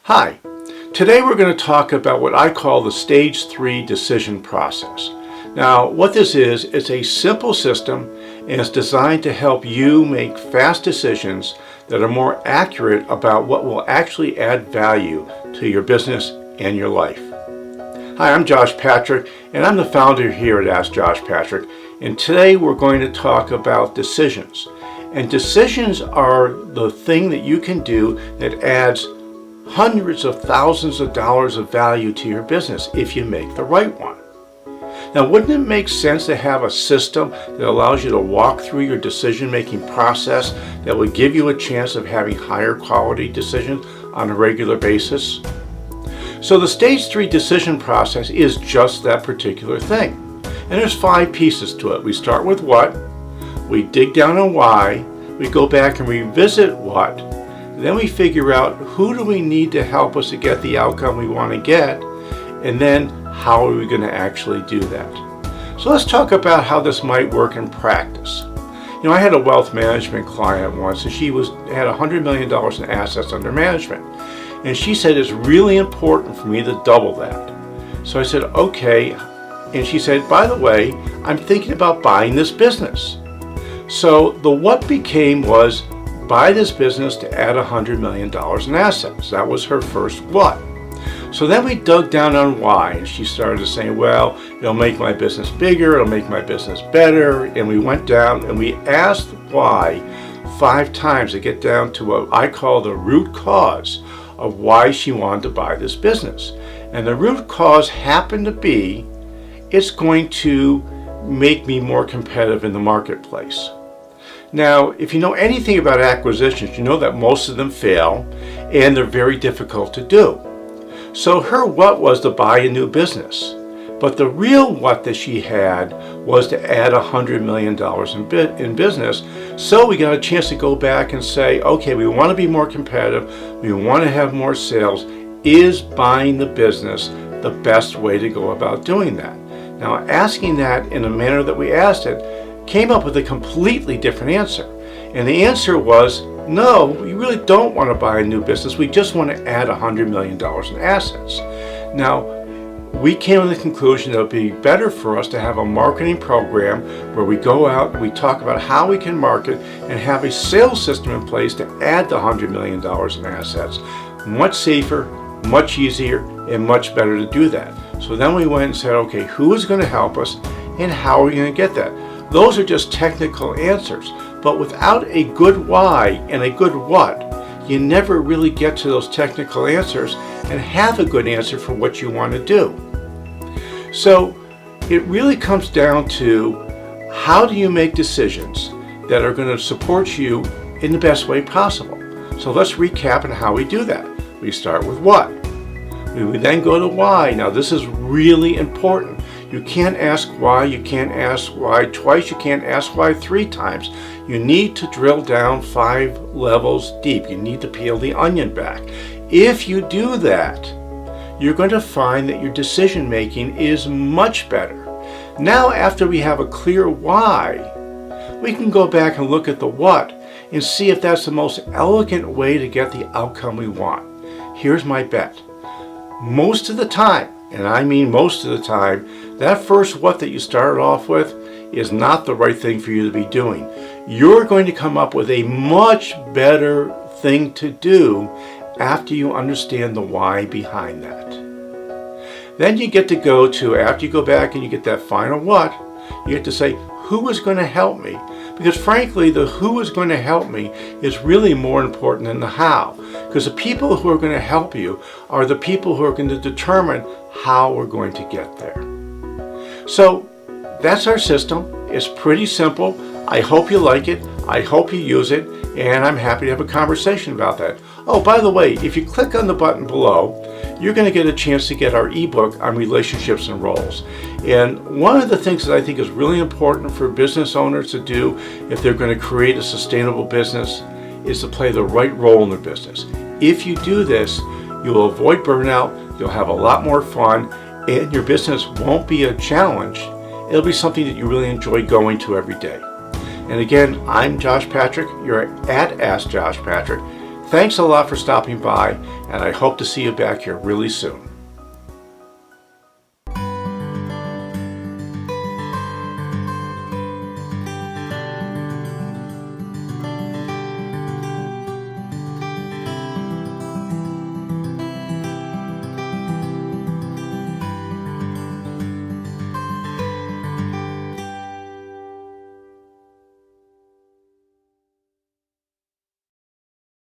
Hi, today we're going to talk about what I call the Stage 3 decision process. Now, what this is, it's a simple system and it's designed to help you make fast decisions that are more accurate about what will actually add value to your business and your life. Hi, I'm Josh Patrick and I'm the founder here at Ask Josh Patrick, and today we're going to talk about decisions. And decisions are the thing that you can do that adds hundreds of thousands of dollars of value to your business if you make the right one. Now, wouldn't it make sense to have a system that allows you to walk through your decision-making process that would give you a chance of having higher quality decisions on a regular basis? So the Stage 3 decision process is just that particular thing. And there's 5 pieces to it. We start with what, we dig down on why, we go back and revisit what, then we figure out who do we need to help us to get the outcome we want to get, and then how are we going to actually do that. So let's talk about how this might work in practice. I had a wealth management client once, and she had $100 million in assets under management. And she said, it's really important for me to double that. So I said, okay. And she said, by the way, I'm thinking about buying this business. So the what became was, buy this business to add $100 million in assets. That was her first what. So then we dug down on why, and she started to say, well, it'll make my business bigger, it'll make my business better, and we went down and we asked why 5 times to get down to what I call the root cause of why she wanted to buy this business. And the root cause happened to be, it's going to make me more competitive in the marketplace. Now, if you know anything about acquisitions, you know that most of them fail and they're very difficult to do. So her what was to buy a new business. But the real what that she had was to add $100 million in business. So we got a chance to go back and say, okay, we want to be more competitive. We want to have more sales. Is buying the business the best way to go about doing that? Now, asking that in a manner that we asked it, came up with a completely different answer. And the answer was, no, we really don't want to buy a new business. We just want to add $100 million in assets. Now, we came to the conclusion that it would be better for us to have a marketing program where we go out and we talk about how we can market and have a sales system in place to add the $100 million in assets. Much safer, much easier, and much better to do that. So then we went and said, okay, who is going to help us and how are we going to get that? Those are just technical answers, but without a good why and a good what, you never really get to those technical answers and have a good answer for what you want to do. So it really comes down to, how do you make decisions that are going to support you in the best way possible? So let's recap on how we do that. We start with what. We would then go to why. Now this is really important. You can't ask why, you can't ask why twice, you can't ask why 3 times. You need to drill down 5 levels deep. You need to peel the onion back. If you do that, you're going to find that your decision making is much better. Now, after we have a clear why, we can go back and look at the what and see if that's the most elegant way to get the outcome we want. Here's my bet. Most of the time, and I mean most of the time, that first what that you started off with is not the right thing for you to be doing. You're going to come up with a much better thing to do after you understand the why behind that. Then you get to go to, after you go back and you get that final what, you get to say, who is going to help me? Because frankly, the who is going to help me is really more important than the how. Because the people who are going to help you are the people who are going to determine how we're going to get there. So that's our system. It's pretty simple. I hope you like it. I hope you use it. And I'm happy to have a conversation about that. Oh, by the way, if you click on the button below, you're going to get a chance to get our ebook on relationships and roles. And one of the things that I think is really important for business owners to do if they're going to create a sustainable business is to play the right role in their business. If you do this, you'll avoid burnout, you'll have a lot more fun, and your business won't be a challenge. It'll be something that you really enjoy going to every day. And again, I'm Josh Patrick. You're at Ask Josh Patrick. Thanks a lot for stopping by, and I hope to see you back here really soon.